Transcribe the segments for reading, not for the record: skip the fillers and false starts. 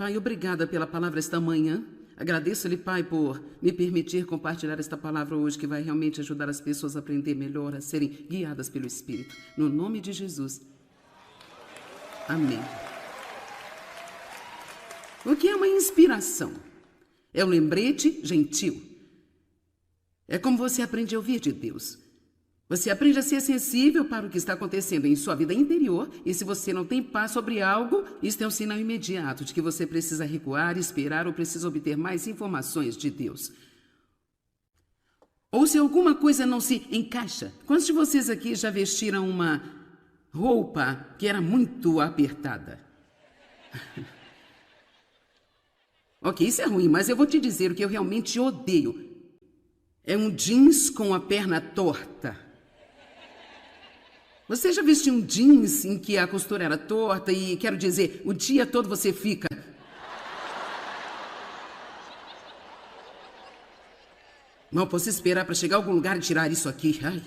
Pai, obrigada pela palavra esta manhã. Agradeço-lhe, Pai, por me permitir compartilhar esta palavra hoje, que vai realmente ajudar as pessoas a aprender melhor, a serem guiadas pelo Espírito. No nome de Jesus. Amém. O que é uma inspiração? É um lembrete gentil. É como você aprende a ouvir de Deus. Você aprende a ser sensível para o que está acontecendo em sua vida interior, e se você não tem paz sobre algo, isso é um sinal imediato de que você precisa recuar, esperar ou precisa obter mais informações de Deus. Ou se alguma coisa não se encaixa. Quantos de vocês aqui já vestiram uma roupa que era muito apertada? Ok, isso é ruim, mas eu vou te dizer o que eu realmente odeio. É um jeans com a perna torta. Você já vestiu um jeans em que a costura era torta e, quero dizer, o dia todo você fica... Mal posso esperar para chegar a algum lugar e tirar isso aqui. Ai.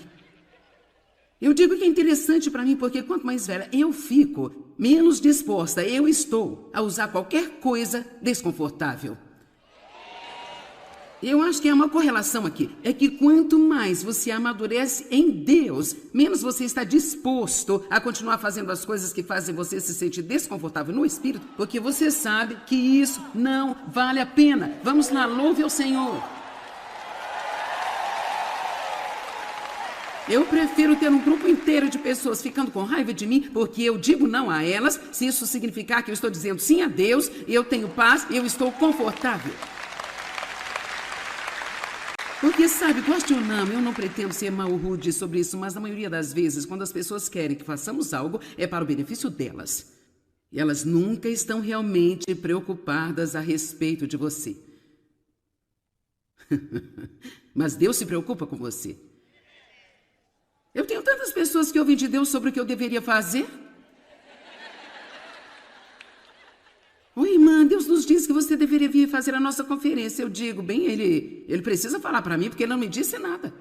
Eu digo que é interessante para mim porque quanto mais velha eu fico, menos disposta eu estou a usar qualquer coisa desconfortável. Eu acho que há uma correlação aqui. É que quanto mais você amadurece em Deus, menos você está disposto a continuar fazendo as coisas que fazem você se sentir desconfortável no espírito, porque você sabe que isso não vale a pena. Vamos lá, louve ao Senhor. Eu prefiro ter um grupo inteiro de pessoas ficando com raiva de mim, porque eu digo não a elas, se isso significar que eu estou dizendo sim a Deus, eu tenho paz, eu estou confortável. Porque, sabe, goste ou não, eu não pretendo ser mal rude sobre isso, mas na maioria das vezes, quando as pessoas querem que façamos algo, é para o benefício delas. E elas nunca estão realmente preocupadas a respeito de você. Mas Deus se preocupa com você. Eu tenho tantas pessoas que ouvem de Deus sobre o que eu deveria fazer. Oi, irmã, Deus nos disse que você deveria vir fazer a nossa conferência. Eu digo, bem, ele precisa falar para mim porque ele não me disse nada.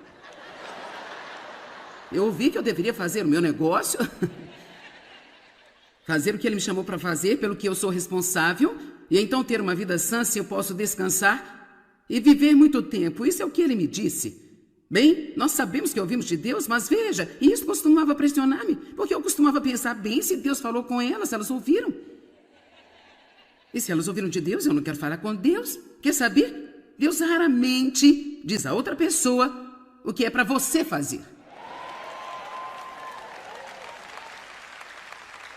Eu ouvi que eu deveria fazer o meu negócio, fazer o que ele me chamou para fazer, pelo que eu sou responsável, e então ter uma vida sã, se eu posso descansar e viver muito tempo. Isso é o que ele me disse. Bem, nós sabemos que ouvimos de Deus, mas veja, isso costumava pressionar-me, porque eu costumava pensar, bem, se Deus falou com elas ouviram. E se elas ouviram de Deus, eu não quero falar com Deus. Quer saber? Deus raramente diz a outra pessoa o que é para você fazer.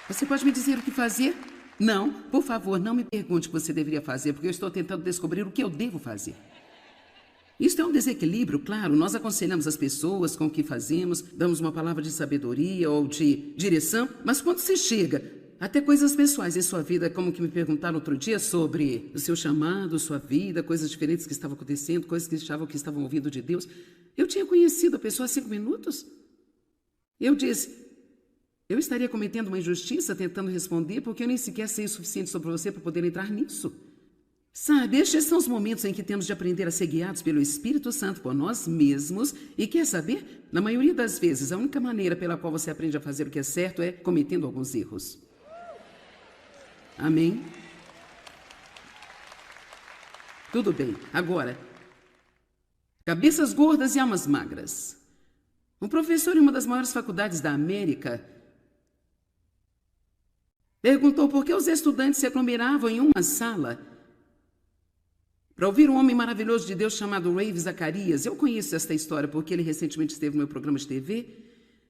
Você pode me dizer o que fazer? Não, por favor, não me pergunte o que você deveria fazer, porque eu estou tentando descobrir o que eu devo fazer. Isso é um desequilíbrio, claro. Nós aconselhamos as pessoas com o que fazemos, damos uma palavra de sabedoria ou de direção, mas quando se chega até coisas pessoais em sua vida, como que me perguntaram outro dia sobre o seu chamado, sua vida, coisas diferentes que estavam acontecendo, coisas que estavam ouvindo de Deus. Eu tinha conhecido a pessoa há 5 minutos. Eu disse, eu estaria cometendo uma injustiça tentando responder, porque eu nem sequer sei o suficiente sobre você para poder entrar nisso. Sabe, estes são os momentos em que temos de aprender a ser guiados pelo Espírito Santo por nós mesmos. E quer saber? Na maioria das vezes, a única maneira pela qual você aprende a fazer o que é certo é cometendo alguns erros. Amém? Tudo bem. Agora, cabeças gordas e almas magras. Um professor em uma das maiores faculdades da América perguntou por que os estudantes se aglomeravam em uma sala para ouvir um homem maravilhoso de Deus chamado Ravi Zacarias. Eu conheço esta história porque ele recentemente esteve no meu programa de TV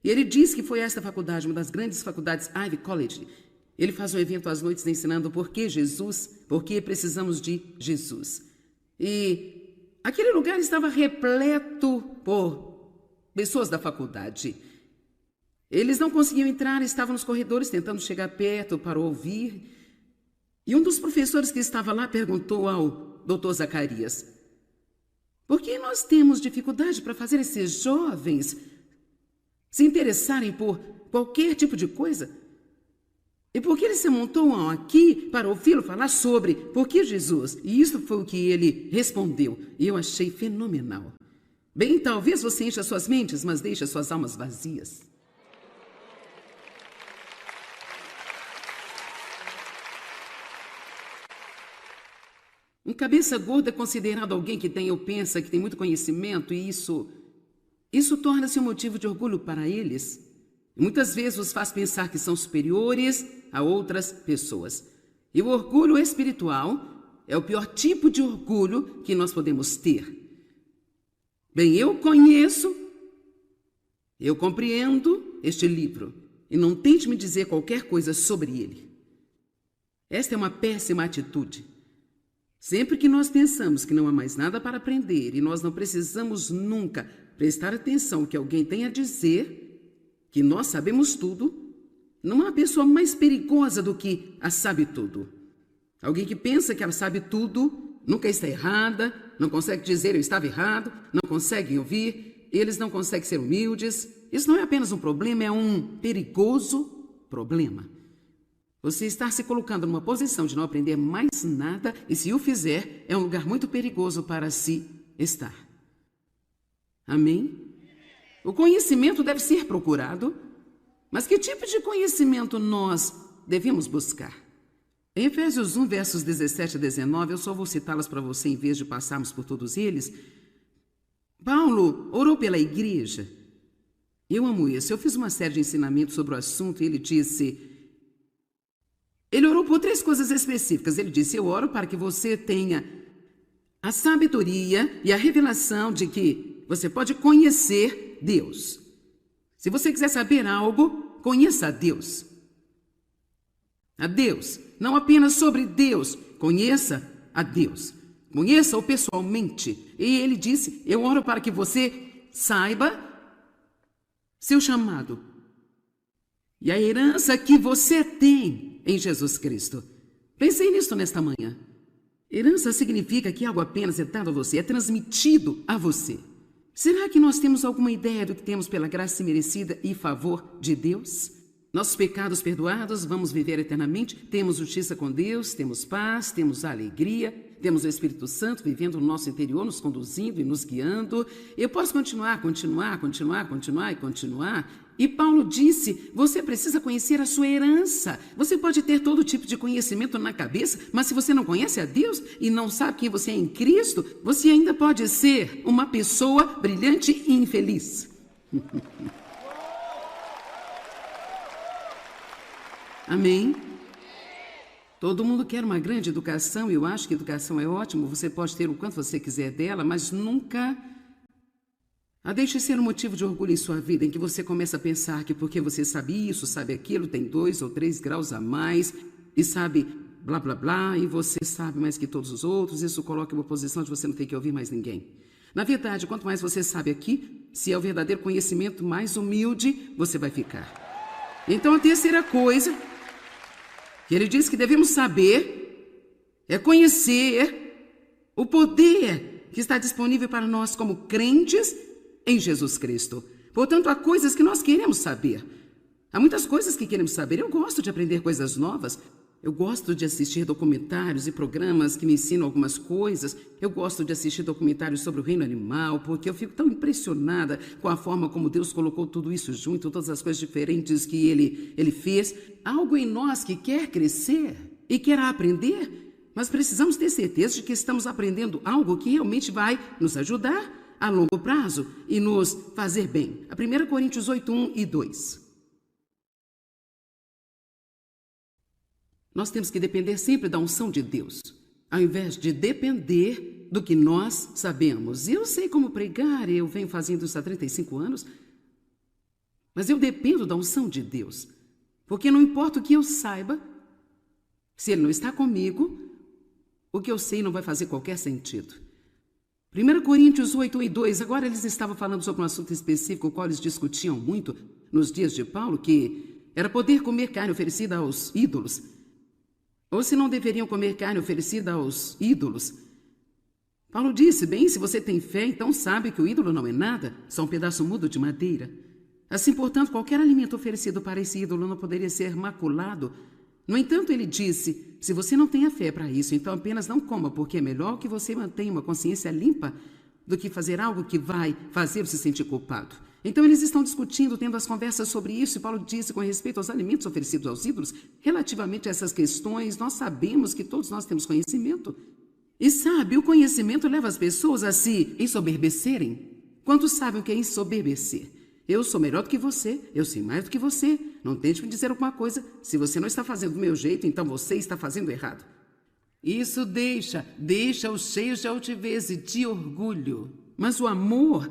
e ele disse que foi esta faculdade, uma das grandes faculdades Ivy College. Ele faz um evento às noites ensinando por que precisamos de Jesus. E aquele lugar estava repleto por pessoas da faculdade. Eles não conseguiam entrar, estavam nos corredores tentando chegar perto para ouvir. E um dos professores que estava lá perguntou ao Dr. Zacarias, por que nós temos dificuldade para fazer esses jovens se interessarem por qualquer tipo de coisa? E por que eles se amontoam aqui para ouvi-lo falar sobre por que Jesus? E isso foi o que ele respondeu. E eu achei fenomenal. Bem, talvez você encha suas mentes, mas deixe suas almas vazias. Um cabeça gorda é considerado alguém que tem ou pensa que tem muito conhecimento, e isso torna-se um motivo de orgulho para eles. E muitas vezes os faz pensar que são superiores a outras pessoas. E o orgulho espiritual é o pior tipo de orgulho que nós podemos ter. Bem, eu compreendo este livro, e não tente me dizer qualquer coisa sobre ele. Esta é uma péssima atitude. Sempre que nós pensamos que não há mais nada para aprender e nós não precisamos nunca prestar atenção ao que alguém tem a dizer, que nós sabemos tudo, não há pessoa mais perigosa do que a sabe tudo. Alguém que pensa que ela sabe tudo, nunca está errada, não consegue dizer eu estava errado, não consegue ouvir, eles não conseguem ser humildes. Isso não é apenas um problema, é um perigoso problema. Você está se colocando numa posição de não aprender mais nada, e se o fizer, é um lugar muito perigoso para se estar. Amém? O conhecimento deve ser procurado, mas que tipo de conhecimento nós devemos buscar? Em Efésios 1, versos 17 a 19, eu só vou citá-las para você em vez de passarmos por todos eles. Paulo orou pela igreja. Eu amo isso. Eu fiz uma série de ensinamentos sobre o assunto e ele disse... Ele orou por 3 coisas específicas. Ele disse, eu oro para que você tenha a sabedoria e a revelação de que você pode conhecer Deus. Se você quiser saber algo, conheça a Deus. A Deus. Não apenas sobre Deus, conheça a Deus. Conheça-o pessoalmente. E ele disse, eu oro para que você saiba seu chamado e a herança que você tem em Jesus Cristo. Pensei nisso nesta manhã. Herança significa que algo apenas é dado a você, é transmitido a você. Será que nós temos alguma ideia do que temos pela graça merecida e favor de Deus? Nossos pecados perdoados, vamos viver eternamente, temos justiça com Deus, temos paz, temos alegria, temos o Espírito Santo vivendo no nosso interior, nos conduzindo e nos guiando. Eu posso continuar. E Paulo disse, você precisa conhecer a sua herança. Você pode ter todo tipo de conhecimento na cabeça, mas se você não conhece a Deus e não sabe quem você é em Cristo, você ainda pode ser uma pessoa brilhante e infeliz. Amém? Todo mundo quer uma grande educação e eu acho que educação é ótimo. Você pode ter o quanto você quiser dela, mas nunca a deixe ser um motivo de orgulho em sua vida, em que você começa a pensar que porque você sabe isso, sabe aquilo, tem 2 ou 3 graus a mais e sabe blá, blá, blá, e você sabe mais que todos os outros, isso coloca em uma posição de você não ter que ouvir mais ninguém. Na verdade, quanto mais você sabe aqui, se é o verdadeiro conhecimento, mais humilde você vai ficar. Então, a terceira coisa que ele diz que devemos saber é conhecer o poder que está disponível para nós como crentes em Jesus Cristo. Portanto, há coisas que nós queremos saber. Há muitas coisas que queremos saber. Eu gosto de aprender coisas novas. Eu gosto de assistir documentários e programas que me ensinam algumas coisas. Eu gosto de assistir documentários sobre o reino animal, porque eu fico tão impressionada com a forma como Deus colocou tudo isso junto, todas as coisas diferentes que Ele fez. Algo em nós que quer crescer e quer aprender, mas precisamos ter certeza de que estamos aprendendo algo que realmente vai nos ajudar a longo prazo e nos fazer bem. A 1 Coríntios 8, 1 e 2. Nós temos que depender sempre da unção de Deus, ao invés de depender do que nós sabemos. Eu sei como pregar, eu venho fazendo isso há 35 anos, mas eu dependo da unção de Deus, porque não importa o que eu saiba, se Ele não está comigo, o que eu sei não vai fazer qualquer sentido. 1 Coríntios 8, 1 e 2, agora eles estavam falando sobre um assunto específico, o qual eles discutiam muito nos dias de Paulo, que era poder comer carne oferecida aos ídolos, ou se não deveriam comer carne oferecida aos ídolos. Paulo disse, bem, se você tem fé, então sabe que o ídolo não é nada, só um pedaço mudo de madeira. Assim, portanto, qualquer alimento oferecido para esse ídolo não poderia ser maculado. No entanto, ele disse, se você não tem a fé para isso, então apenas não coma, porque é melhor que você mantenha uma consciência limpa do que fazer algo que vai fazer você se sentir culpado. Então, eles estão discutindo, tendo as conversas sobre isso, e Paulo disse com respeito aos alimentos oferecidos aos ídolos, relativamente a essas questões, nós sabemos que todos nós temos conhecimento. E sabe, o conhecimento leva as pessoas a se ensoberbecerem. Quantos sabem o que é ensoberbecer? Eu sou melhor do que você, eu sei mais do que você. Não tente me dizer alguma coisa. Se você não está fazendo do meu jeito, então você está fazendo errado. Isso deixa-os cheios de altivez e de orgulho. Mas o amor,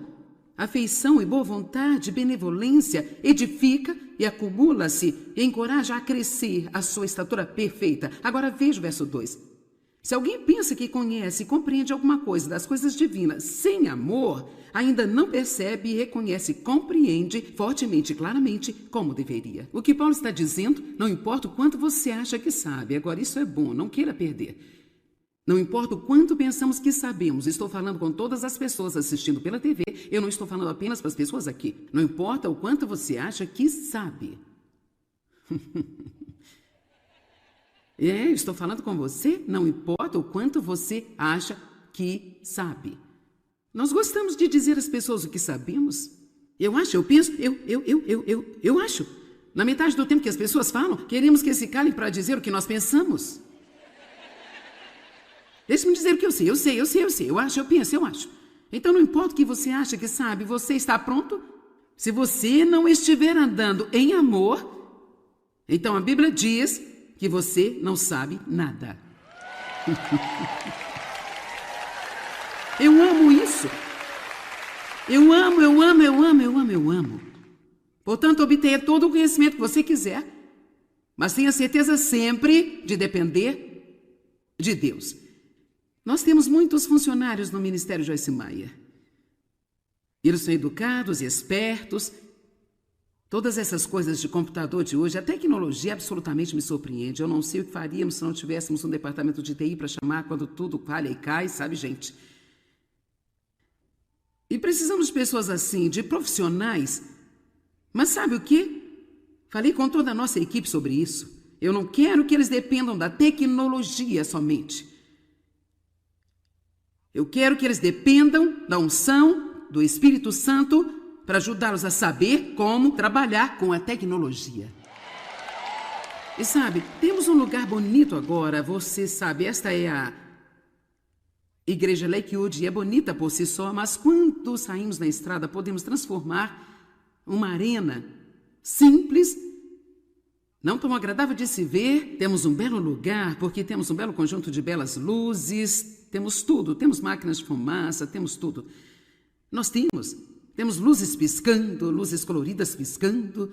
afeição e boa vontade, benevolência, edifica e acumula-se e encoraja a crescer a sua estatura perfeita. Agora veja o verso 2. Se alguém pensa que conhece e compreende alguma coisa das coisas divinas sem amor, ainda não percebe e reconhece, compreende fortemente e claramente como deveria. O que Paulo está dizendo, não importa o quanto você acha que sabe, agora isso é bom, não queira perder. Não importa o quanto pensamos que sabemos, estou falando com todas as pessoas assistindo pela TV, eu não estou falando apenas para as pessoas aqui. Não importa o quanto você acha que sabe. Estou falando com você, não importa o quanto você acha que sabe. Nós gostamos de dizer às pessoas o que sabemos. Eu acho, eu penso, eu acho. Na metade do tempo que as pessoas falam, queremos que se calem para dizer o que nós pensamos. Deixe-me dizer o que eu sei, eu acho, eu penso, eu acho. Então não importa o que você acha que sabe, você está pronto? Se você não estiver andando em amor, então a Bíblia diz que você não sabe nada. Eu amo isso. Eu amo. Portanto, obtenha todo o conhecimento que você quiser, mas tenha certeza sempre de depender de Deus. Nós temos muitos funcionários no Ministério Joyce Meyer. Eles são educados e espertos. Todas essas coisas de computador de hoje, a tecnologia absolutamente me surpreende. Eu não sei o que faríamos se não tivéssemos um departamento de TI para chamar quando tudo falha e cai, sabe, gente? E precisamos de pessoas assim, de profissionais. Mas sabe o quê? Falei com toda a nossa equipe sobre isso. Eu não quero que eles dependam da tecnologia somente. Eu quero que eles dependam da unção do Espírito Santo para ajudá-los a saber como trabalhar com a tecnologia. E sabe, temos um lugar bonito agora, você sabe, esta é a Igreja Lakewood, é bonita por si só, mas quando saímos na estrada podemos transformar uma arena simples, não tão agradável de se ver. Temos um belo lugar, porque temos um belo conjunto de belas luzes, temos tudo, temos máquinas de fumaça, temos tudo. Nós temos luzes piscando, luzes coloridas piscando.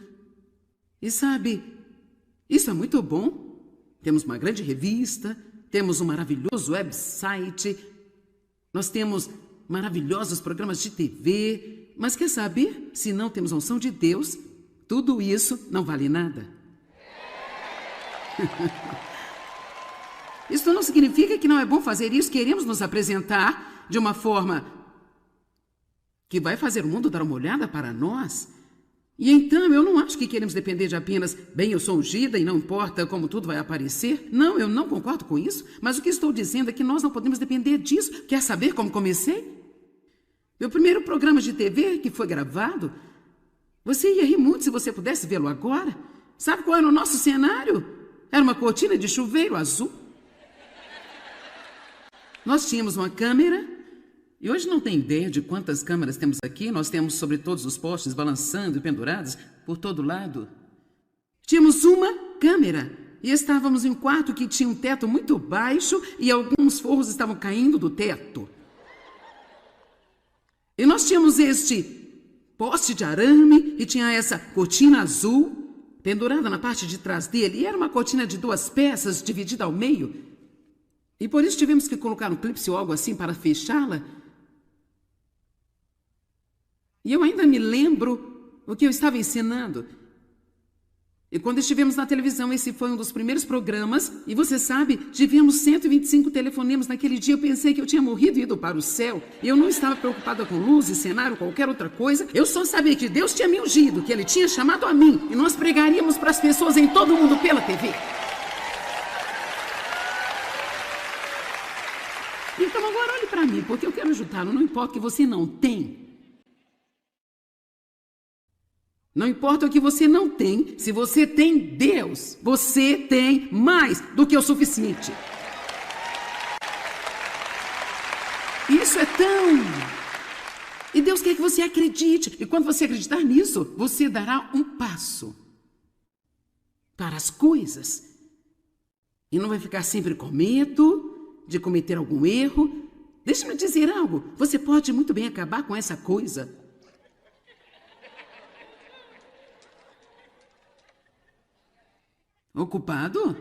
E sabe, isso é muito bom. Temos uma grande revista, temos um maravilhoso website, nós temos maravilhosos programas de TV. Mas quer saber? Se não temos a unção de Deus, tudo isso não vale nada. Isso não significa que não é bom fazer isso. Queremos nos apresentar de uma forma que vai fazer o mundo dar uma olhada para nós. E então eu não acho que queremos depender de apenas, bem, eu sou ungida e não importa como tudo vai aparecer. Não, eu não concordo com isso, mas o que estou dizendo é que nós não podemos depender disso. Quer saber como comecei? Meu primeiro programa de TV que foi gravado, você ia rir muito se você pudesse vê-lo agora. Sabe qual era o nosso cenário? Era uma cortina de chuveiro azul. Nós tínhamos uma câmera. E hoje não tem ideia de quantas câmeras temos aqui. Nós temos sobre todos os postes balançando e penduradas por todo lado. Tínhamos uma câmera e estávamos em um quarto que tinha um teto muito baixo e alguns forros estavam caindo do teto. E nós tínhamos este poste de arame e tinha essa cortina azul pendurada na parte de trás dele. E era uma cortina de 2 peças dividida ao meio. E por isso tivemos que colocar um clipe ou algo assim para fechá-la. E eu ainda me lembro o que eu estava ensinando. E quando estivemos na televisão, esse foi um dos primeiros programas. E você sabe, tivemos 125 telefonemas naquele dia. Eu pensei que eu tinha morrido e ido para o céu. Eu não estava preocupada com luz, cenário, qualquer outra coisa. Eu só sabia que Deus tinha me ungido, que Ele tinha chamado a mim. E nós pregaríamos para as pessoas em todo o mundo pela TV. Então agora olhe para mim, porque eu quero ajudá-lo. Não importa o que você não tem. Não importa o que você não tem, se você tem Deus, você tem mais do que o suficiente. isso é tão... E Deus quer que você acredite. E quando você acreditar nisso, você dará um passo para as coisas. E não vai ficar sempre com medo de cometer algum erro. Deixa-me dizer algo. Você pode muito bem acabar com essa coisa. Ocupado?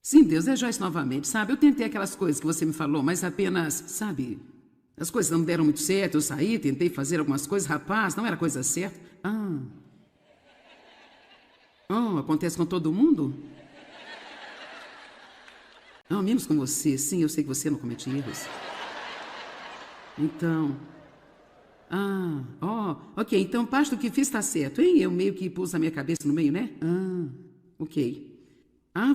Sim, Deus, é Joyce novamente, sabe? Eu tentei aquelas coisas que você me falou, mas apenas, sabe... As coisas não deram muito certo, eu saí, tentei fazer algumas coisas, rapaz, não era coisa certa. Acontece com todo mundo? Menos com você, sim, eu sei que você não comete erros. Então... ok, então parte do que fiz está certo, hein? Eu meio que pus a minha cabeça no meio, né? Ok.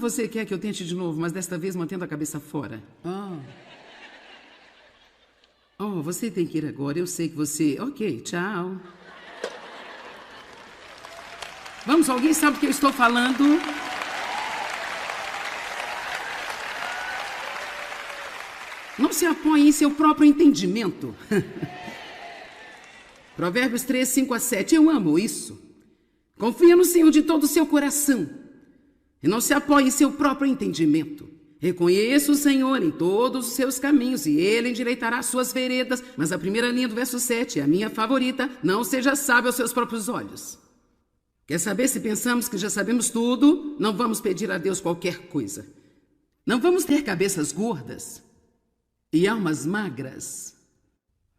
Você quer que eu tente de novo, mas desta vez mantendo a cabeça fora. Você tem que ir agora, eu sei que você... Ok, tchau. Vamos, alguém sabe do que eu estou falando? Não se apoie em seu próprio entendimento. Provérbios 3, 5 a 7. Eu amo isso. Confia no Senhor de todo o seu coração. E não se apoie em seu próprio entendimento. Reconheça o Senhor em todos os seus caminhos e Ele endireitará as suas veredas. Mas a primeira linha do verso 7 é a minha favorita. Não seja sábio aos seus próprios olhos. Quer saber, se pensamos que já sabemos tudo, não vamos pedir a Deus qualquer coisa. Não vamos ter cabeças gordas e almas magras.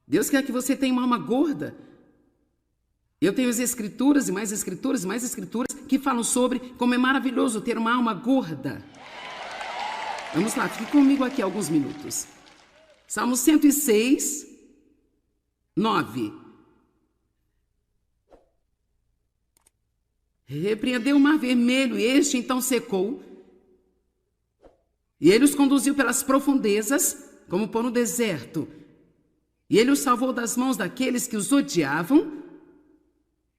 Deus quer que você tenha uma alma gorda. Eu tenho as escrituras e mais escrituras e mais escrituras que falam sobre como é maravilhoso ter uma alma gorda. Vamos lá, fique comigo aqui alguns minutos. Salmo 106, 9. Repreendeu o mar vermelho e este então secou. E ele os conduziu pelas profundezas, como por no deserto. E ele os salvou das mãos daqueles que os odiavam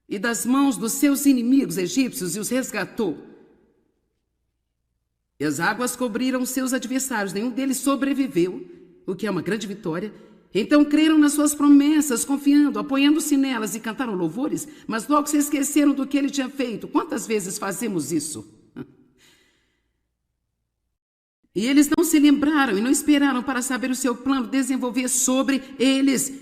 e das mãos dos seus inimigos egípcios e os resgatou. E as águas cobriram seus adversários, nenhum deles sobreviveu, o que é uma grande vitória. Então creram nas suas promessas, confiando, apoiando-se nelas e cantaram louvores, mas logo se esqueceram do que ele tinha feito. Quantas vezes fazemos isso? E eles não se lembraram e não esperaram para saber o seu plano desenvolver sobre eles.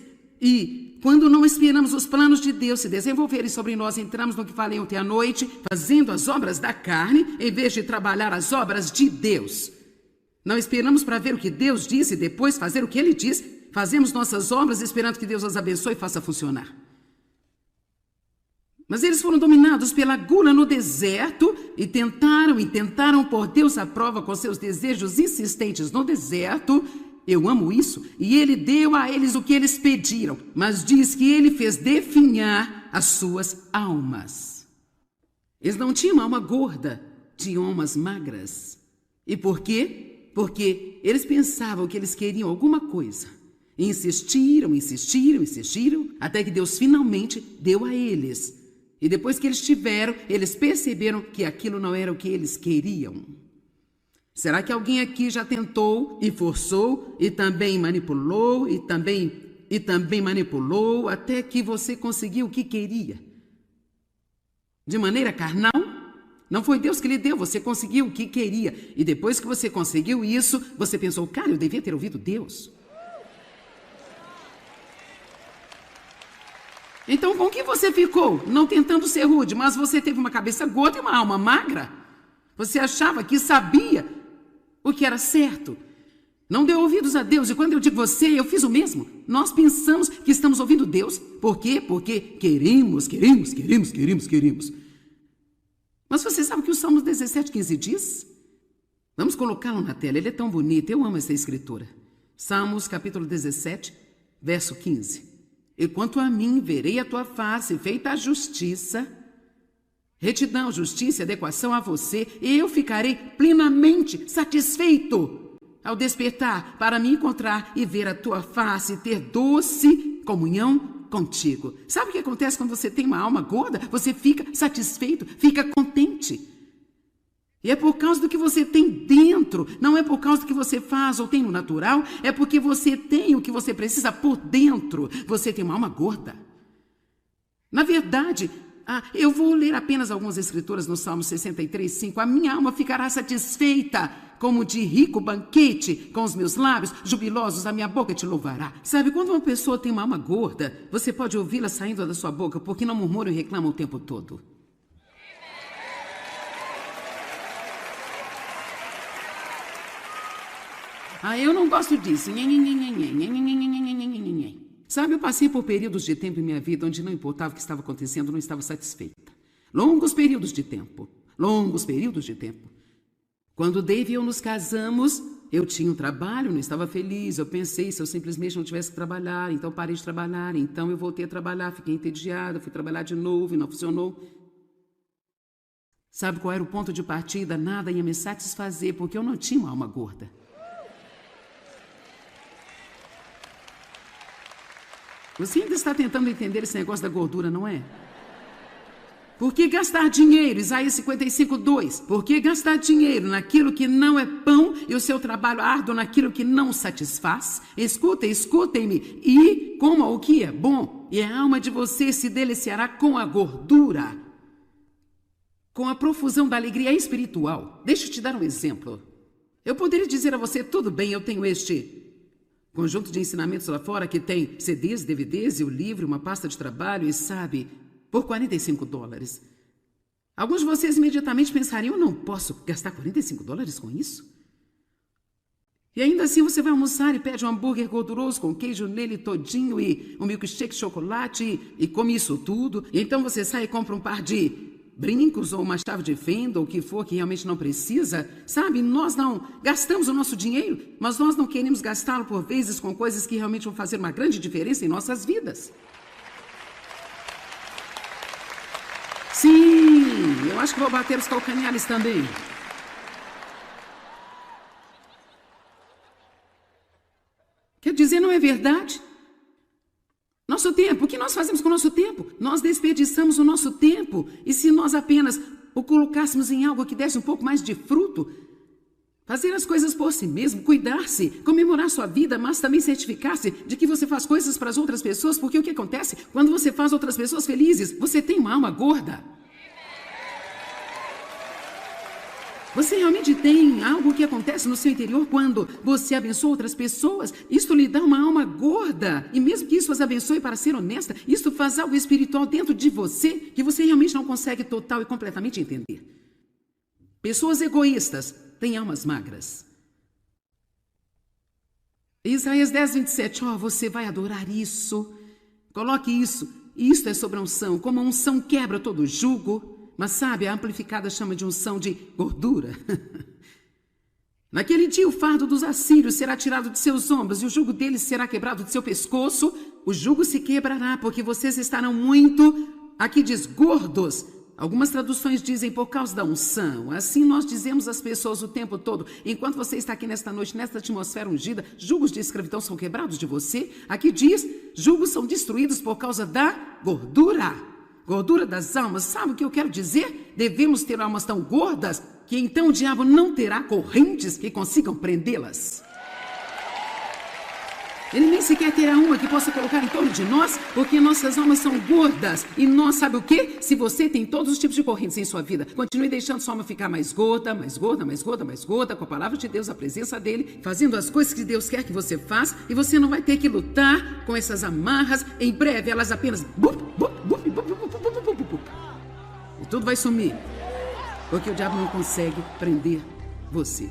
E quando não esperamos os planos de Deus se desenvolverem sobre nós, entramos no que falei ontem à noite, fazendo as obras da carne, em vez de trabalhar as obras de Deus. Não esperamos para ver o que Deus disse e depois fazer o que Ele diz. Fazemos nossas obras esperando que Deus as abençoe e faça funcionar. Mas eles foram dominados pela gula no deserto e tentaram pôr Deus à prova com seus desejos insistentes no deserto. Eu amo isso. E ele deu a eles o que eles pediram, mas diz que ele fez definhar as suas almas. Eles não tinham uma alma gorda, tinham almas magras. E por quê? Porque eles pensavam que eles queriam alguma coisa. E insistiram, até que Deus finalmente deu a eles. E depois que eles tiveram, eles perceberam que aquilo não era o que eles queriam. Será que alguém aqui já tentou e forçou e também manipulou e também manipulou até que você conseguiu o que queria? De maneira carnal? Não foi Deus que lhe deu, você conseguiu o que queria. E depois que você conseguiu isso, você pensou, cara, eu devia ter ouvido Deus. Então, com que você ficou? Não tentando ser rude, mas você teve uma cabeça gorda e uma alma magra. Você achava que sabia o que era certo. Não deu ouvidos a Deus. E quando eu digo você, eu fiz o mesmo. Nós pensamos que estamos ouvindo Deus. Por quê? Porque queremos. Mas você sabe o que o Salmos 17:15 diz? Vamos colocá-lo na tela. Ele é tão bonito. Eu amo essa escritura. Salmos capítulo 17, verso 15. E quanto a mim, verei a tua face, feita a justiça, retidão, justiça e adequação a você, e eu ficarei plenamente satisfeito ao despertar para me encontrar e ver a tua face e ter doce comunhão contigo. Sabe o que acontece quando você tem uma alma gorda? Você fica satisfeito, fica contente. E é por causa do que você tem dentro, não é por causa do que você faz ou tem no natural, é porque você tem o que você precisa por dentro. Você tem uma alma gorda. Na verdade, eu vou ler apenas algumas escrituras no Salmo 63:5. A minha alma ficará satisfeita, como de rico banquete, com os meus lábios jubilosos, a minha boca te louvará. Sabe, quando uma pessoa tem uma alma gorda, você pode ouvi-la saindo da sua boca, porque não murmura e reclama o tempo todo. Eu não gosto disso. Sabe, eu passei por períodos de tempo em minha vida onde não importava o que estava acontecendo, não estava satisfeita. Longos períodos de tempo. Quando Dave e eu nos casamos, eu tinha um trabalho, não estava feliz. Eu pensei, se eu simplesmente não tivesse que trabalhar, então parei de trabalhar. Então eu voltei a trabalhar, fiquei entediada, fui trabalhar de novo e não funcionou. Sabe qual era o ponto de partida? Nada ia me satisfazer, porque eu não tinha uma alma gorda. Você ainda está tentando entender esse negócio da gordura, não é? Por que gastar dinheiro? Isaías 55:2. Por que gastar dinheiro naquilo que não é pão e o seu trabalho árduo naquilo que não satisfaz? Escutem-me e coma o que é bom, e a alma de você se deliciará com a gordura, com a profusão da alegria espiritual. Deixa eu te dar um exemplo. Eu poderia dizer a você, tudo bem, eu tenho este conjunto de ensinamentos lá fora que tem CDs, DVDs e o livro, uma pasta de trabalho e sabe, por $45. Alguns de vocês imediatamente pensariam, eu não posso gastar $45 com isso? E ainda assim você vai almoçar e pede um hambúrguer gorduroso com queijo nele todinho e um milkshake de chocolate e come isso tudo. E então você sai e compra um par de brincos ou uma chave de fenda ou o que for que realmente não precisa. Sabe, nós não gastamos o nosso dinheiro, mas nós não queremos gastá-lo por vezes com coisas que realmente vão fazer uma grande diferença em nossas vidas. Sim, eu acho que vou bater os calcanhares também. Quer dizer, não é verdade? Nosso tempo, o que nós fazemos com o nosso tempo? Nós desperdiçamos o nosso tempo. E se nós apenas o colocássemos em algo que desse um pouco mais de fruto, fazer as coisas por si mesmo, cuidar-se, comemorar sua vida, mas também certificar-se de que você faz coisas para as outras pessoas, porque o que acontece? Quando você faz outras pessoas felizes, você tem uma alma gorda. Você realmente tem algo que acontece no seu interior quando você abençoa outras pessoas. Isto lhe dá uma alma gorda. E mesmo que isso as abençoe, para ser honesta, isto faz algo espiritual dentro de você que você realmente não consegue total e completamente entender. Pessoas egoístas têm almas magras. Isaías 10:27. Você vai adorar isso. Coloque isso. Isto é sobre a unção. Como a unção quebra todo jugo. Mas sabe, a amplificada chama de unção de gordura. Naquele dia o fardo dos assírios será tirado de seus ombros e o jugo deles será quebrado de seu pescoço. O jugo se quebrará porque vocês estarão muito, aqui diz, gordos. Algumas traduções dizem por causa da unção. Assim nós dizemos às pessoas o tempo todo. Enquanto você está aqui nesta noite, nesta atmosfera ungida, jugos de escravidão são quebrados de você. Aqui diz, jugos são destruídos por causa da gordura. Gordura das almas, sabe o que eu quero dizer? Devemos ter almas tão gordas que então o diabo não terá correntes que consigam prendê-las. Ele nem sequer terá uma que possa colocar em torno de nós, porque nossas almas são gordas. E nós, sabe o quê? Se você tem todos os tipos de correntes em sua vida, continue deixando sua alma ficar mais gorda, mais gorda, mais gorda, mais gorda, com a palavra de Deus, a presença dele, fazendo as coisas que Deus quer que você faça, e você não vai ter que lutar com essas amarras. Em breve, elas apenas... E tudo vai sumir, porque o diabo não consegue prender você.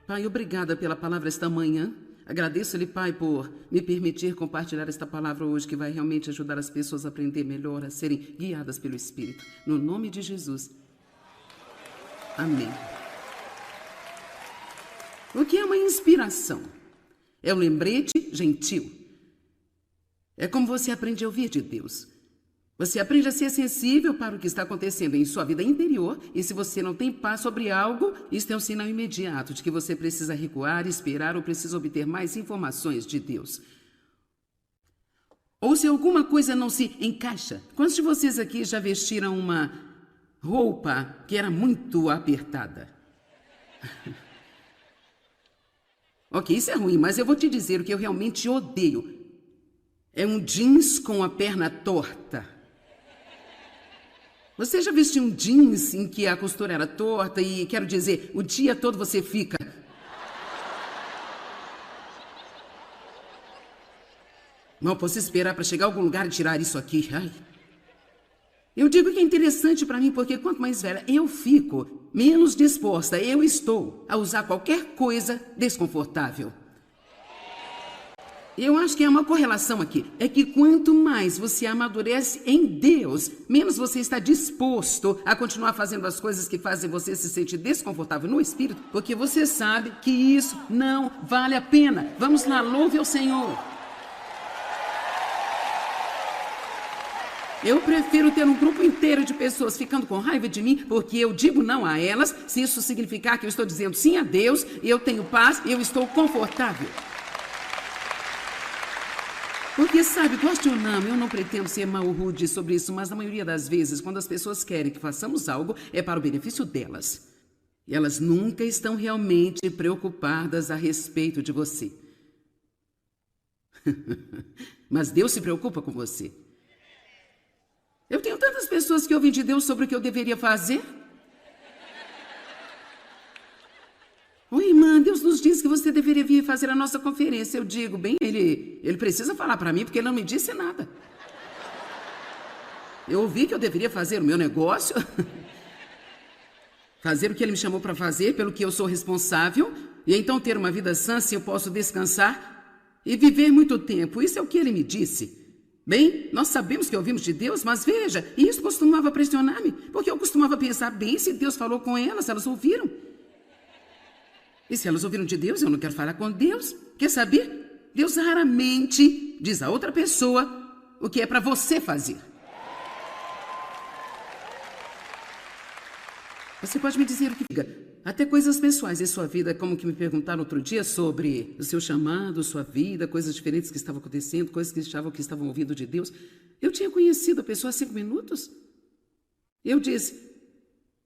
Pai, obrigada pela palavra esta manhã. Agradeço-lhe, Pai, por me permitir compartilhar esta palavra hoje, que vai realmente ajudar as pessoas a aprender melhor, a serem guiadas pelo Espírito. No nome de Jesus. Amém. O que é uma inspiração? É um lembrete gentil. É como você aprende a ouvir de Deus. Você aprende a ser sensível para o que está acontecendo em sua vida interior, e se você não tem paz sobre algo, isso é um sinal imediato de que você precisa recuar, esperar ou precisa obter mais informações de Deus. Ou se alguma coisa não se encaixa. Quantos de vocês aqui já vestiram uma roupa que era muito apertada? Ok, isso é ruim, mas eu vou te dizer o que eu realmente odeio. É um jeans com a perna torta. Você já vestiu um jeans em que a costura era torta e, quero dizer, o dia todo você fica... Mal posso esperar para chegar a algum lugar e tirar isso aqui. Ai. Eu digo que é interessante para mim porque quanto mais velha eu fico, menos disposta eu estou a usar qualquer coisa desconfortável. Eu acho que é uma correlação aqui. É que quanto mais você amadurece em Deus, menos você está disposto a continuar fazendo as coisas que fazem você se sentir desconfortável no espírito, porque você sabe que isso não vale a pena. Vamos lá, louve ao Senhor. Eu prefiro ter um grupo inteiro de pessoas ficando com raiva de mim, porque eu digo não a elas, se isso significar que eu estou dizendo sim a Deus, eu tenho paz, eu estou confortável. Porque, sabe, goste ou não, eu não pretendo ser mal rude sobre isso, mas na maioria das vezes, quando as pessoas querem que façamos algo, é para o benefício delas. E elas nunca estão realmente preocupadas a respeito de você. Mas Deus se preocupa com você. Eu tenho tantas pessoas que ouvem de Deus sobre o que eu deveria fazer. Oi, irmã, Deus nos disse que você deveria vir fazer a nossa conferência. Eu digo, bem, ele precisa falar para mim porque ele não me disse nada. Eu ouvi que eu deveria fazer o meu negócio, fazer o que ele me chamou para fazer, pelo que eu sou responsável, e então ter uma vida sã, se eu posso descansar e viver muito tempo. Isso é o que ele me disse. Bem, nós sabemos que ouvimos de Deus, mas veja, isso costumava pressionar-me, porque eu costumava pensar, bem, se Deus falou com elas ouviram. E se elas ouviram de Deus, eu não quero falar com Deus. Quer saber? Deus raramente diz a outra pessoa o que é para você fazer. Você pode me dizer o que diga, até coisas pessoais em sua vida, como que me perguntaram outro dia sobre o seu chamado, sua vida, coisas diferentes que estavam acontecendo, coisas que estavam ouvindo de Deus. Eu tinha conhecido a pessoa há 5 minutos. Eu disse...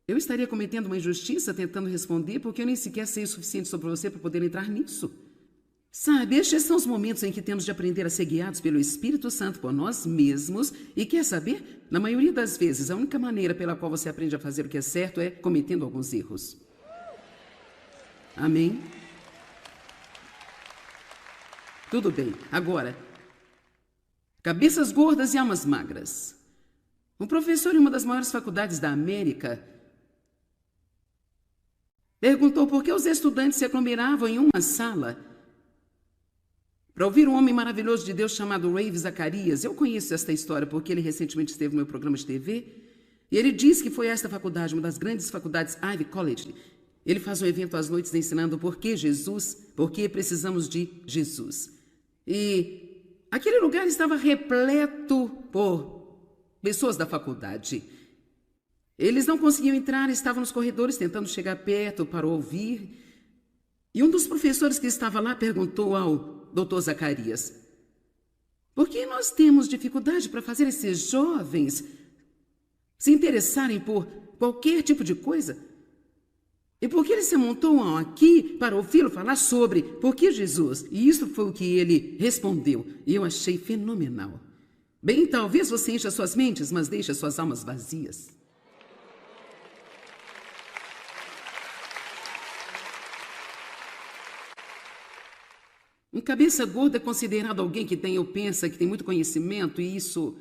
Eu estaria cometendo uma injustiça tentando responder porque eu nem sequer sei o suficiente sobre você para poder entrar nisso. Sabe, estes são os momentos em que temos de aprender a ser guiados pelo Espírito Santo por nós mesmos. E quer saber? Na maioria das vezes, a única maneira pela qual você aprende a fazer o que é certo é cometendo alguns erros. Amém? Tudo bem. Agora, cabeças gordas e almas magras. Um professor em uma das maiores faculdades da América perguntou por que os estudantes se aglomeravam em uma sala para ouvir um homem maravilhoso de Deus chamado Ravi Zacarias. Eu conheço esta história porque ele recentemente esteve no meu programa de TV e ele disse que foi esta faculdade, uma das grandes faculdades Ivy College. Ele faz um evento às noites ensinando por que precisamos de Jesus. E aquele lugar estava repleto por pessoas da faculdade. Eles não conseguiam entrar, estavam nos corredores tentando chegar perto para ouvir. E um dos professores que estava lá perguntou ao Dr. Zacarias, por que nós temos dificuldade para fazer esses jovens se interessarem por qualquer tipo de coisa? E por que eles se amontoam aqui para ouvi-lo falar sobre por que Jesus? E isso foi o que ele respondeu. E eu achei fenomenal. Bem, talvez você encha suas mentes, mas deixa suas almas vazias. Um cabeça gorda é considerado alguém que tem ou pensa que tem muito conhecimento e isso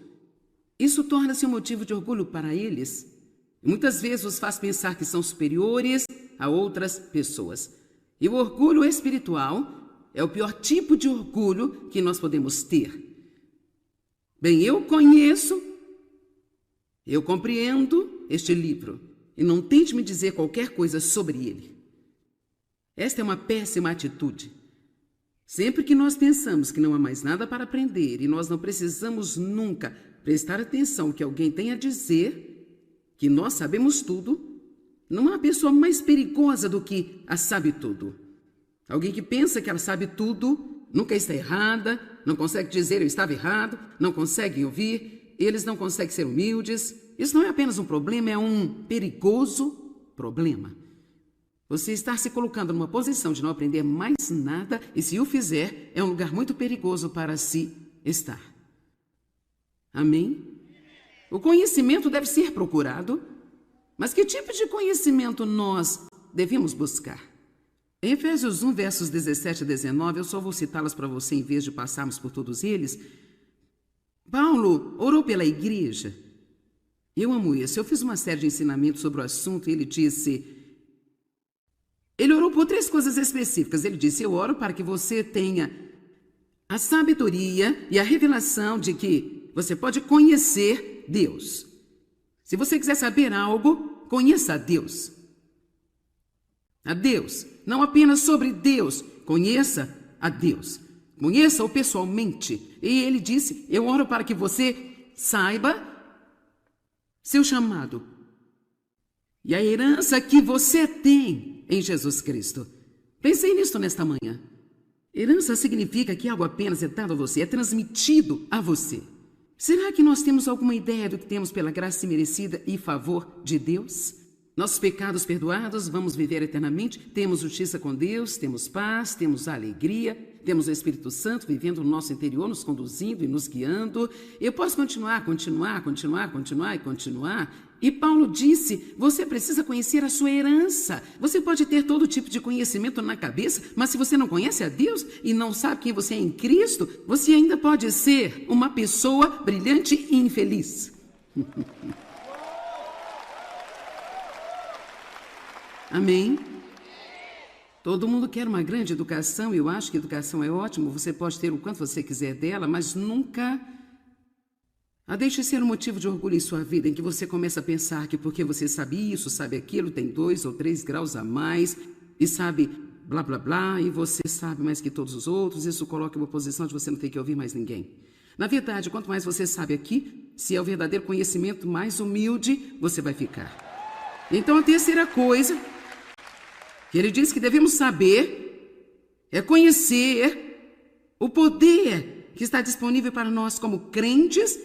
torna-se um motivo de orgulho para eles. E muitas vezes os faz pensar que são superiores a outras pessoas. E o orgulho espiritual é o pior tipo de orgulho que nós podemos ter. Bem, eu compreendo este livro e não tente me dizer qualquer coisa sobre ele. Esta é uma péssima atitude. Sempre que nós pensamos que não há mais nada para aprender e nós não precisamos nunca prestar atenção ao que alguém tem a dizer, que nós sabemos tudo, não há pessoa mais perigosa do que a sabe tudo. Alguém que pensa que ela sabe tudo, nunca está errada, não consegue dizer eu estava errado, não consegue ouvir, eles não conseguem ser humildes. Isso não é apenas um problema, é um perigoso problema. Você está se colocando numa posição de não aprender mais nada e, se o fizer, é um lugar muito perigoso para se estar. Amém? O conhecimento deve ser procurado, mas que tipo de conhecimento nós devemos buscar? Em Efésios 1, versos 17 a 19, eu só vou citá-las para você em vez de passarmos por todos eles. Paulo orou pela igreja. Eu amo isso. Eu fiz uma série de ensinamentos sobre o assunto e ele disse... Ele orou por 3 coisas específicas. Ele disse, eu oro para que você tenha a sabedoria e a revelação de que você pode conhecer Deus. Se você quiser saber algo, conheça a Deus. A Deus. Não apenas sobre Deus, conheça a Deus. Conheça-o pessoalmente. E ele disse, eu oro para que você saiba seu chamado e a herança que você tem em Jesus Cristo. Pensei nisso nesta manhã. Herança significa que algo apenas é dado a você, é transmitido a você. Será que nós temos alguma ideia do que temos pela graça imerecida e favor de Deus? Nossos pecados perdoados, vamos viver eternamente, temos justiça com Deus, temos paz, temos alegria, temos o Espírito Santo vivendo no nosso interior, nos conduzindo e nos guiando. Eu posso continuar. E Paulo disse, você precisa conhecer a sua herança. Você pode ter todo tipo de conhecimento na cabeça, mas se você não conhece a Deus e não sabe quem você é em Cristo, você ainda pode ser uma pessoa brilhante e infeliz. Amém? Todo mundo quer uma grande educação, eu acho que educação é ótimo, você pode ter o quanto você quiser dela, mas nunca a deixe ser um motivo de orgulho em sua vida, em que você começa a pensar que porque você sabe isso, sabe aquilo, tem 2 ou 3 graus a mais, e sabe blá blá blá, e você sabe mais que todos os outros, isso coloca em uma posição de você não ter que ouvir mais ninguém. Na verdade, quanto mais você sabe aqui, se é o verdadeiro conhecimento, mais humilde você vai ficar. Então a terceira coisa que ele diz que devemos saber é conhecer o poder que está disponível para nós como crentes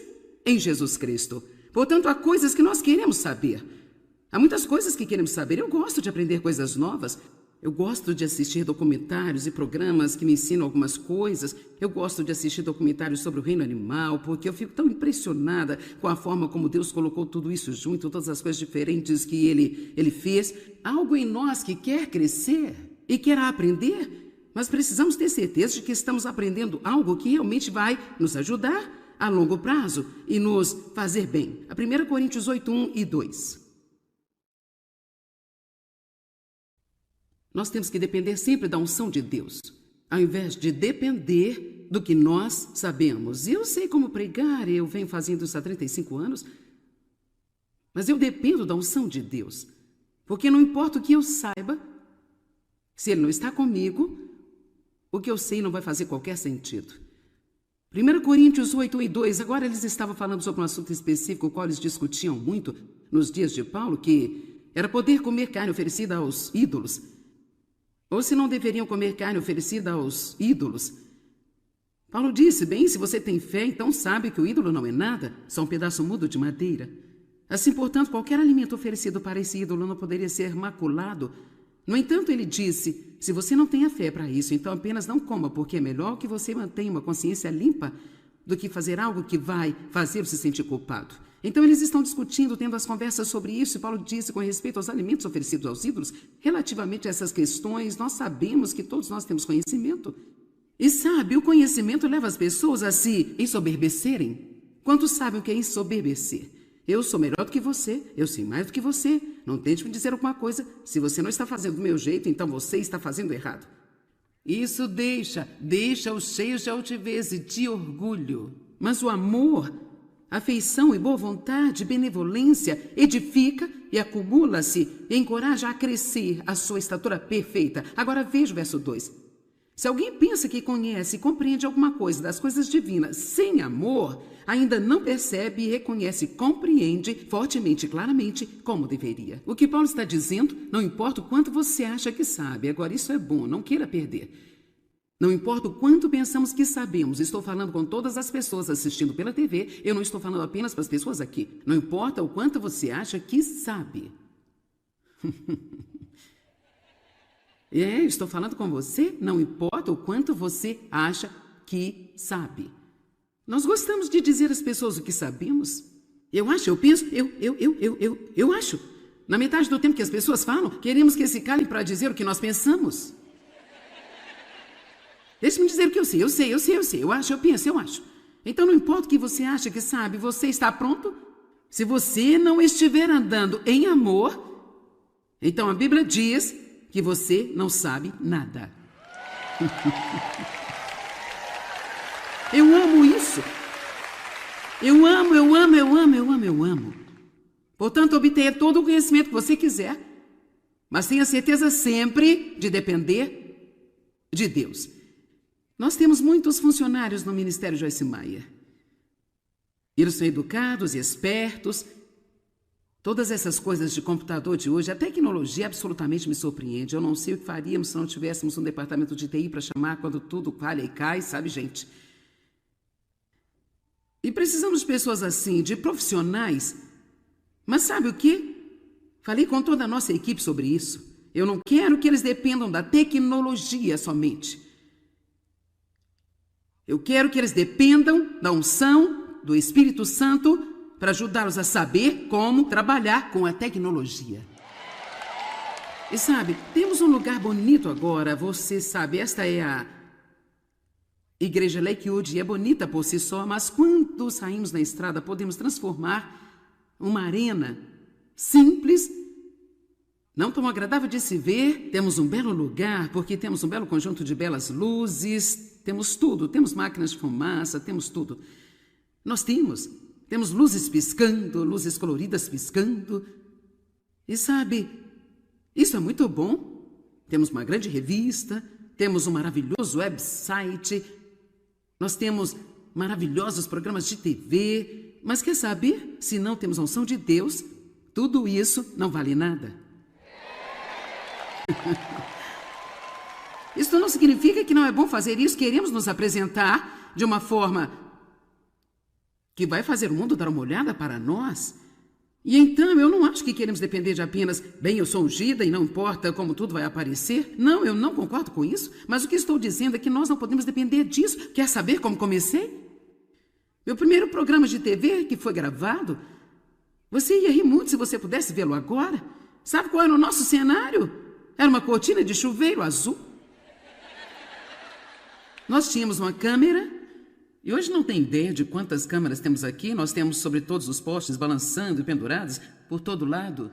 em Jesus Cristo. Portanto, há coisas que nós queremos saber. Há muitas coisas que queremos saber. Eu gosto de aprender coisas novas. Eu gosto de assistir documentários e programas que me ensinam algumas coisas. Eu gosto de assistir documentários sobre o reino animal, porque eu fico tão impressionada com a forma como Deus colocou tudo isso junto, todas as coisas diferentes que Ele fez. Algo em nós que quer crescer e quer aprender, mas precisamos ter certeza de que estamos aprendendo algo que realmente vai nos ajudar a longo prazo e nos fazer bem. A 1 Coríntios 8, 1 e 2. Nós temos que depender sempre da unção de Deus, ao invés de depender do que nós sabemos. Eu sei como pregar, eu venho fazendo isso há 35 anos, mas eu dependo da unção de Deus, porque não importa o que eu saiba, se Ele não está comigo, o que eu sei não vai fazer qualquer sentido. 1 Coríntios 8, 1 e 2, agora eles estavam falando sobre um assunto específico, o qual eles discutiam muito nos dias de Paulo, que era poder comer carne oferecida aos ídolos, ou se não deveriam comer carne oferecida aos ídolos. Paulo disse, bem, se você tem fé, então sabe que o ídolo não é nada, só um pedaço mudo de madeira. Assim, portanto, qualquer alimento oferecido para esse ídolo não poderia ser maculado. No entanto, ele disse, se você não tem a fé para isso, então apenas não coma, porque é melhor que você mantenha uma consciência limpa do que fazer algo que vai fazer você se sentir culpado. Então, eles estão discutindo, tendo as conversas sobre isso, e Paulo disse com respeito aos alimentos oferecidos aos ídolos, relativamente a essas questões, nós sabemos que todos nós temos conhecimento. E sabe, o conhecimento leva as pessoas a se ensoberbecerem. Quantos sabem o que é ensoberbecer? Eu sou melhor do que você, eu sei mais do que você. Não tente me dizer alguma coisa. Se você não está fazendo do meu jeito, então você está fazendo errado. Isso deixa os cheios de altivez e de orgulho. Mas o amor, afeição e boa vontade, benevolência, edifica e acumula-se e encoraja a crescer a sua estatura perfeita. Agora veja o verso 2. Se alguém pensa que conhece e compreende alguma coisa das coisas divinas sem amor, ainda não percebe e reconhece e compreende fortemente e claramente como deveria. O que Paulo está dizendo, não importa o quanto você acha que sabe, agora isso é bom, não queira perder. Não importa o quanto pensamos que sabemos, estou falando com todas as pessoas assistindo pela TV, eu não estou falando apenas para as pessoas aqui. Não importa o quanto você acha que sabe. Estou falando com você, não importa o quanto você acha que sabe. Nós gostamos de dizer às pessoas o que sabemos. Eu acho, eu penso, eu acho. Na metade do tempo que as pessoas falam, queremos que se calem para dizer o que nós pensamos. Deixe-me dizer o que eu sei, eu acho, eu penso, eu acho. Então não importa o que você acha que sabe, você está pronto? Se você não estiver andando em amor, então a Bíblia diz que você não sabe nada. Eu amo isso. Eu amo. Portanto, obtenha todo o conhecimento que você quiser, mas tenha certeza sempre de depender de Deus. Nós temos muitos funcionários no Ministério Joyce Meyer. Eles são educados e espertos. Todas essas coisas de computador de hoje, a tecnologia absolutamente me surpreende. Eu não sei o que faríamos se não tivéssemos um departamento de TI para chamar quando tudo falha e cai, sabe, gente? E precisamos de pessoas assim, de profissionais. Mas sabe o quê? Falei com toda a nossa equipe sobre isso. Eu não quero que eles dependam da tecnologia somente. Eu quero que eles dependam da unção do Espírito Santo para ajudá-los a saber como trabalhar com a tecnologia. E sabe, temos um lugar bonito agora, você sabe, esta é a Igreja Lakewood, e é bonita por si só, mas quando saímos na estrada podemos transformar uma arena simples, não tão agradável de se ver. Temos um belo lugar, porque temos um belo conjunto de belas luzes, temos tudo, temos máquinas de fumaça, temos tudo. Nós temos luzes piscando, luzes coloridas piscando. E sabe, isso é muito bom. Temos uma grande revista, temos um maravilhoso website, nós temos maravilhosos programas de TV. Mas quer saber? Se não temos a unção de Deus, tudo isso não vale nada. Isso não significa que não é bom fazer isso. Queremos nos apresentar de uma forma que vai fazer o mundo dar uma olhada para nós. E então eu não acho que queremos depender de apenas, bem, eu sou ungida e não importa como tudo vai aparecer. Não, eu não concordo com isso. Mas o que estou dizendo é que nós não podemos depender disso. Quer saber como comecei? Meu primeiro programa de TV que foi gravado, você ia rir muito se você pudesse vê-lo agora. Sabe qual era o nosso cenário? Era uma cortina de chuveiro azul. Nós tínhamos uma câmera, e hoje não tem ideia de quantas câmeras temos aqui. Nós temos sobre todos os postes, balançando e penduradas por todo lado.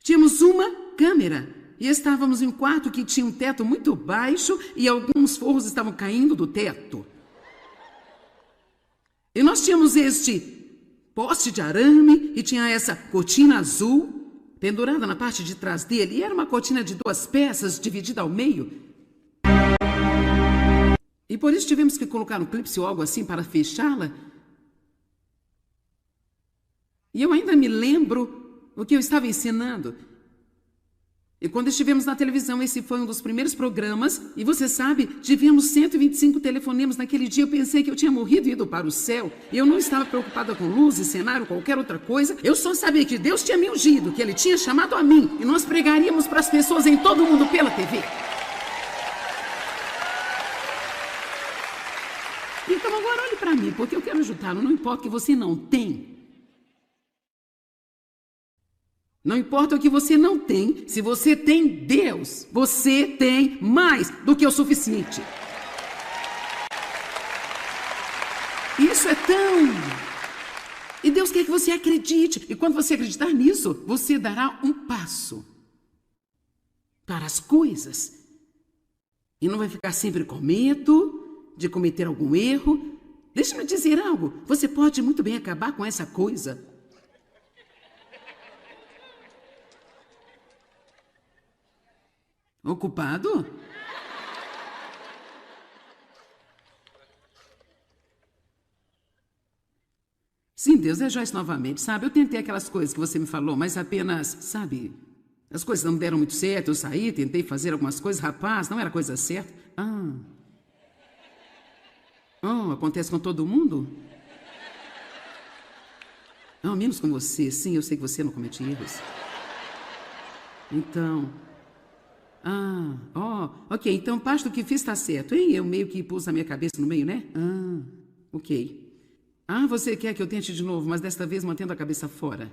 Tínhamos uma câmera, e estávamos em um quarto que tinha um teto muito baixo, e alguns forros estavam caindo do teto. E nós tínhamos este poste de arame, e tinha essa cortina azul pendurada na parte de trás dele, e era uma cortina de 2 peças, dividida ao meio. E por isso tivemos que colocar um clipe ou algo assim para fechá-la. E eu ainda me lembro o que eu estava ensinando. E quando estivemos na televisão, esse foi um dos primeiros programas, e você sabe, tivemos 125 telefonemas naquele dia. Eu pensei que eu tinha morrido e ido para o céu. Eu não estava preocupada com luzes, cenário, qualquer outra coisa. Eu só sabia que Deus tinha me ungido, que Ele tinha chamado a mim, e nós pregaríamos para as pessoas em todo o mundo pela TV. Então agora olhe para mim, porque eu quero ajudá-lo. Não importa o que você não tem. Não importa o que você não tem, se você tem Deus, você tem mais do que o suficiente. Isso é tão... E Deus quer que você acredite. E quando você acreditar nisso, você dará um passo para as coisas. E não vai ficar sempre com medo de cometer algum erro. Deixa-me dizer algo. Você pode muito bem acabar com essa coisa. Ocupado? Sim, Deus, é Joyce novamente, sabe? Eu tentei aquelas coisas que você me falou, mas apenas, sabe, as coisas não deram muito certo, eu saí, tentei fazer algumas coisas, rapaz, não era coisa certa. Acontece com todo mundo? Não, menos com você. Sim, eu sei que você não comete erros. Então... ok, então parte do que fiz está certo, hein? Eu meio que pus a minha cabeça no meio, né? Ok. Você quer que eu tente de novo, mas desta vez mantendo a cabeça fora.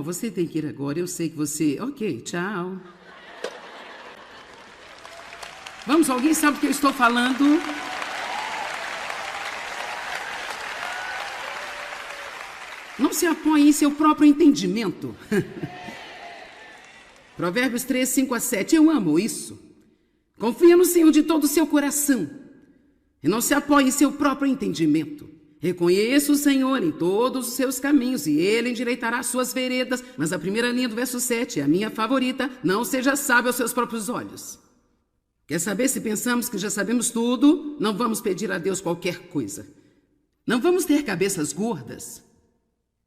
Você tem que ir agora, eu sei que você... Ok, tchau. Vamos, alguém sabe do que eu estou falando? Não se apoie em seu próprio entendimento. Provérbios 3, 5 a 7. Eu amo isso. Confia no Senhor de todo o seu coração. E não se apoie em seu próprio entendimento. Reconheça o Senhor em todos os seus caminhos e Ele endireitará as suas veredas. Mas a primeira linha do verso 7 é a minha favorita. Não seja sábio aos seus próprios olhos. Quer saber, se pensamos que já sabemos tudo, não vamos pedir a Deus qualquer coisa. Não vamos ter cabeças gordas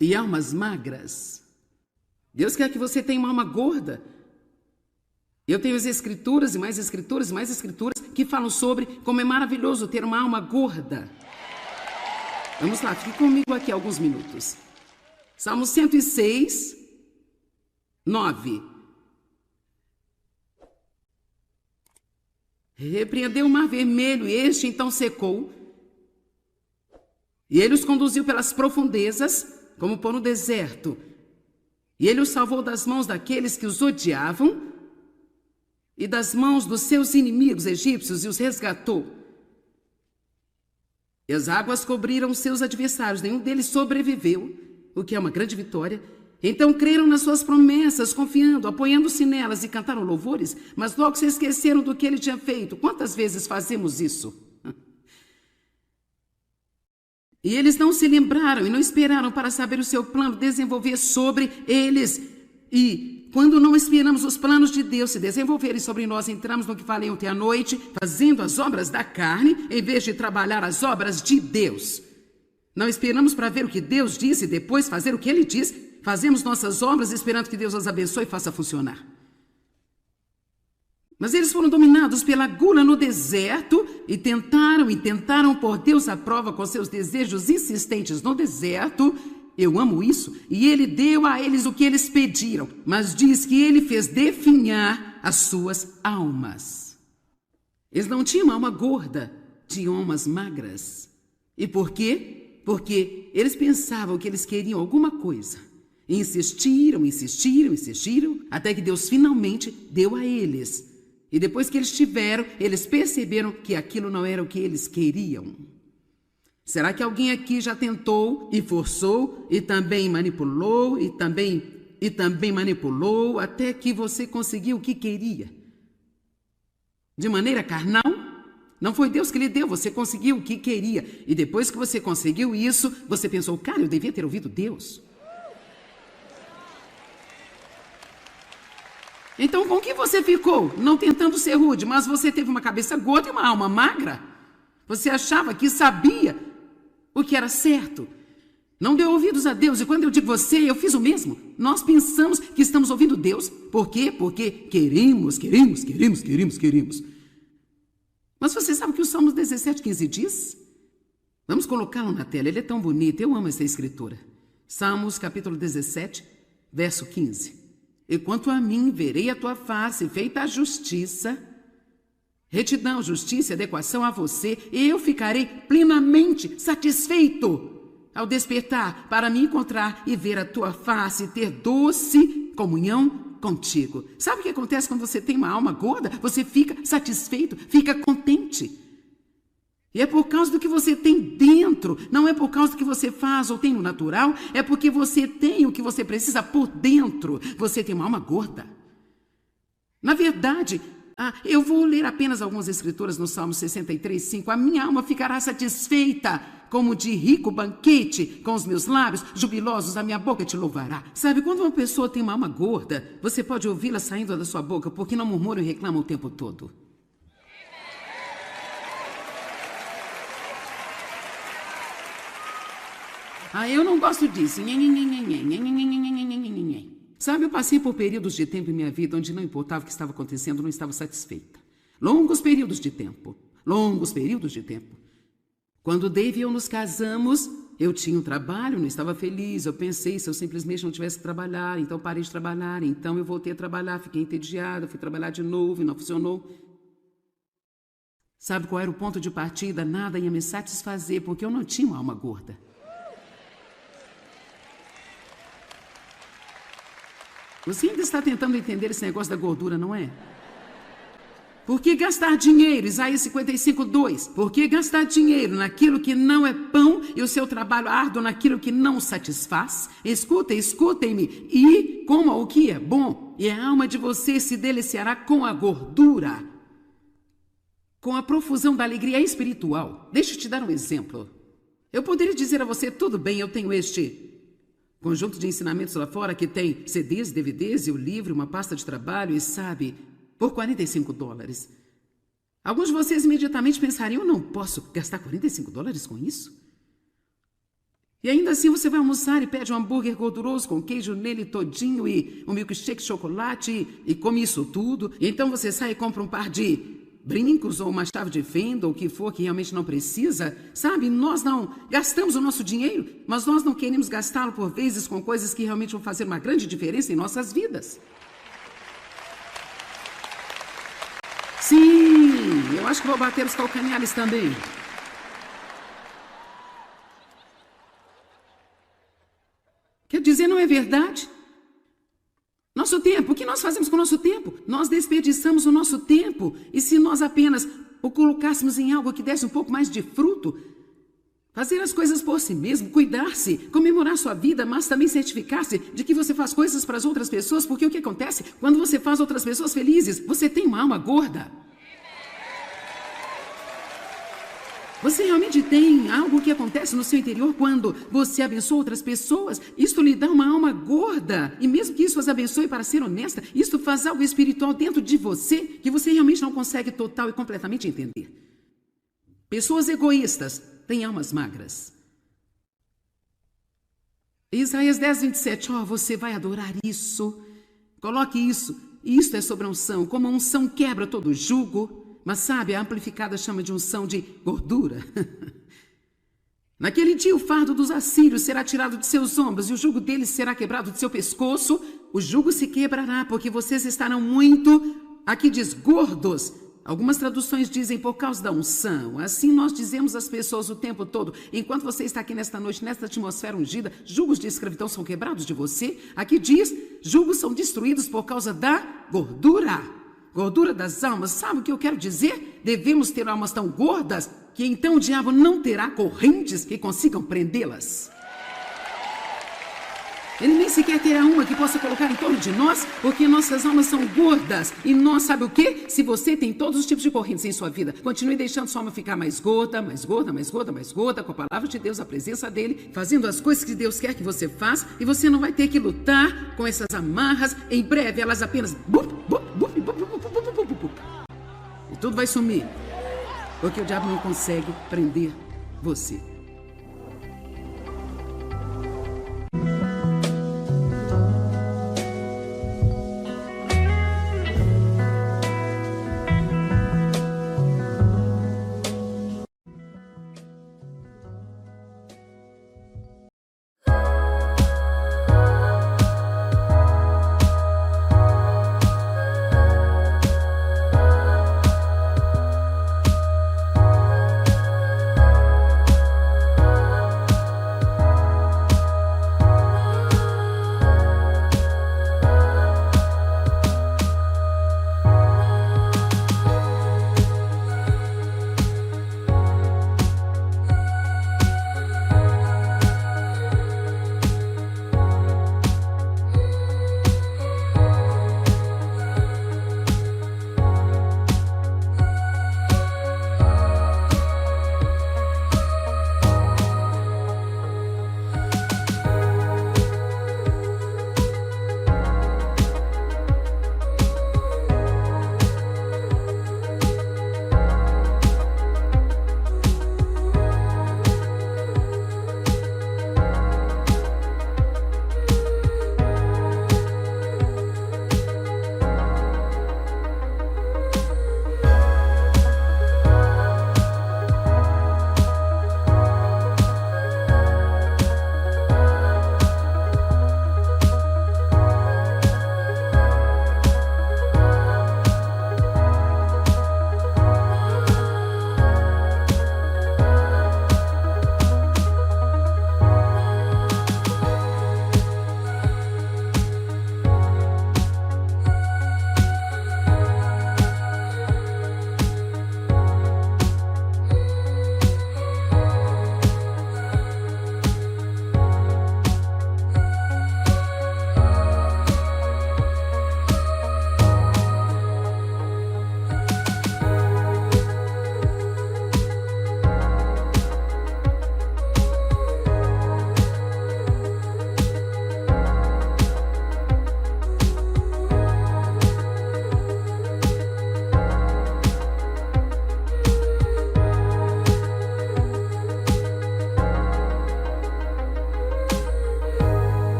e almas magras. Deus quer que você tenha uma alma gorda. Eu tenho as escrituras e mais escrituras e mais escrituras que falam sobre como é maravilhoso ter uma alma gorda. Vamos lá, fique comigo aqui alguns minutos. Salmo 106, 9. Repreendeu o mar vermelho e este então secou. E ele os conduziu pelas profundezas, como por um deserto. E ele os salvou das mãos daqueles que os odiavam e das mãos dos seus inimigos egípcios e os resgatou. E as águas cobriram seus adversários, nenhum deles sobreviveu, o que é uma grande vitória. Então creram nas suas promessas, confiando, apoiando-se nelas e cantaram louvores, mas logo se esqueceram do que ele tinha feito. Quantas vezes fazemos isso? E eles não se lembraram e não esperaram para saber o seu plano desenvolver sobre eles. E quando não esperamos os planos de Deus se desenvolverem sobre nós, entramos no que falei ontem à noite, fazendo as obras da carne, em vez de trabalhar as obras de Deus. Não esperamos para ver o que Deus disse e depois fazer o que Ele diz. Fazemos nossas obras esperando que Deus as abençoe e faça funcionar. Mas eles foram dominados pela gula no deserto e tentaram pôr Deus à prova com seus desejos insistentes no deserto. Eu amo isso. E ele deu a eles o que eles pediram, mas diz que ele fez definhar as suas almas. Eles não tinham uma alma gorda, tinham almas magras. E por quê? Porque eles pensavam que eles queriam alguma coisa. E insistiram, até que Deus finalmente deu a eles. E depois que eles tiveram, eles perceberam que aquilo não era o que eles queriam. Será que alguém aqui já tentou e forçou e também manipulou e também manipulou até que você conseguiu o que queria? De maneira carnal? Não foi Deus que lhe deu, você conseguiu o que queria. E depois que você conseguiu isso, você pensou, cara, eu devia ter ouvido Deus. Então, com que você ficou? Não tentando ser rude, mas você teve uma cabeça gorda e uma alma magra. Você achava que sabia o que era certo. Não deu ouvidos a Deus. E quando eu digo você, eu fiz o mesmo. Nós pensamos que estamos ouvindo Deus. Por quê? Porque queremos. Mas você sabe o que o Salmos 17:15 diz? Vamos colocá-lo na tela. Ele é tão bonito. Eu amo essa escritura. Salmos capítulo 17, verso 15. E quanto a mim, verei a tua face, feita a justiça, retidão, justiça e adequação a você, e eu ficarei plenamente satisfeito ao despertar para me encontrar e ver a tua face e ter doce comunhão contigo. Sabe o que acontece quando você tem uma alma gorda? Você fica satisfeito, fica contente. E é por causa do que você tem dentro, não é por causa do que você faz ou tem no natural, é porque você tem o que você precisa por dentro. Você tem uma alma gorda. Na verdade, eu vou ler apenas algumas escrituras no Salmo 63:5. A minha alma ficará satisfeita, como de rico banquete, com os meus lábios jubilosos, a minha boca te louvará. Sabe, quando uma pessoa tem uma alma gorda, você pode ouvi-la saindo da sua boca, porque não murmura e reclama o tempo todo. Ah, eu não gosto disso. Sabe, eu passei por períodos de tempo em minha vida onde não importava o que estava acontecendo, não estava satisfeita. Longos períodos de tempo. Longos períodos de tempo. Quando Dave e eu nos casamos, eu tinha um trabalho, não estava feliz. Eu pensei, se eu simplesmente não tivesse que trabalhar, então parei de trabalhar. Então eu voltei a trabalhar, fiquei entediada, fui trabalhar de novo e não funcionou. Sabe qual era o ponto de partida? Nada ia me satisfazer, porque eu não tinha uma alma gorda. Você ainda está tentando entender esse negócio da gordura, não é? Por que gastar dinheiro? Isaías 55:2. Por que gastar dinheiro naquilo que não é pão e o seu trabalho árduo naquilo que não satisfaz? Escutem-me e coma o que é bom, e a alma de você se deliciará com a gordura, com a profusão da alegria espiritual. Deixa eu te dar um exemplo. Eu poderia dizer a você, tudo bem, eu tenho este conjunto de ensinamentos lá fora que tem CDs, DVDs e o livro, uma pasta de trabalho e sabe, por $45. Alguns de vocês imediatamente pensariam, eu não posso gastar $45 com isso? E ainda assim você vai almoçar e pede um hambúrguer gorduroso com queijo nele todinho e um milkshake de chocolate e come isso tudo. E então você sai e compra um par de brincos ou uma chave de fenda ou o que for que realmente não precisa. Sabe, nós não gastamos o nosso dinheiro, mas nós não queremos gastá-lo por vezes com coisas que realmente vão fazer uma grande diferença em nossas vidas. Sim, eu acho que vou bater os calcanhares também. Quer dizer, não é verdade? Nosso tempo, o que nós fazemos com o nosso tempo? Nós desperdiçamos o nosso tempo. E se nós apenas o colocássemos em algo que desse um pouco mais de fruto? Fazer as coisas por si mesmo, cuidar-se, comemorar sua vida, mas também certificar-se de que você faz coisas para as outras pessoas, porque o que acontece? Quando você faz outras pessoas felizes, você tem uma alma gorda. Você realmente tem algo que acontece no seu interior quando você abençoa outras pessoas. Isto lhe dá uma alma gorda. E mesmo que isso as abençoe, para ser honesta, isto faz algo espiritual dentro de você que você realmente não consegue total e completamente entender. Pessoas egoístas têm almas magras. Isaías 10:27. Você vai adorar isso. Coloque isso. Isto é sobre a unção. Como a unção quebra todo jugo. Mas sabe, a amplificada chama de unção de gordura. Naquele dia o fardo dos assírios será tirado de seus ombros e o jugo deles será quebrado de seu pescoço. O jugo se quebrará porque vocês estarão muito, aqui diz, gordos. Algumas traduções dizem por causa da unção. Assim nós dizemos às pessoas o tempo todo. Enquanto você está aqui nesta noite, nesta atmosfera ungida, jugos de escravidão são quebrados de você. Aqui diz, jugos são destruídos por causa da gordura. Gordura das almas, sabe o que eu quero dizer? Devemos ter almas tão gordas que então o diabo não terá correntes que consigam prendê-las. Ele nem sequer terá uma que possa colocar em torno de nós, porque nossas almas são gordas. E nós, sabe o quê? Se você tem todos os tipos de correntes em sua vida, continue deixando sua alma ficar mais gorda, mais gorda, mais gorda, mais gorda, com a palavra de Deus, a presença dele, fazendo as coisas que Deus quer que você faça, e você não vai ter que lutar com essas amarras. Em breve, elas apenas... E tudo vai sumir, porque o diabo não consegue prender você.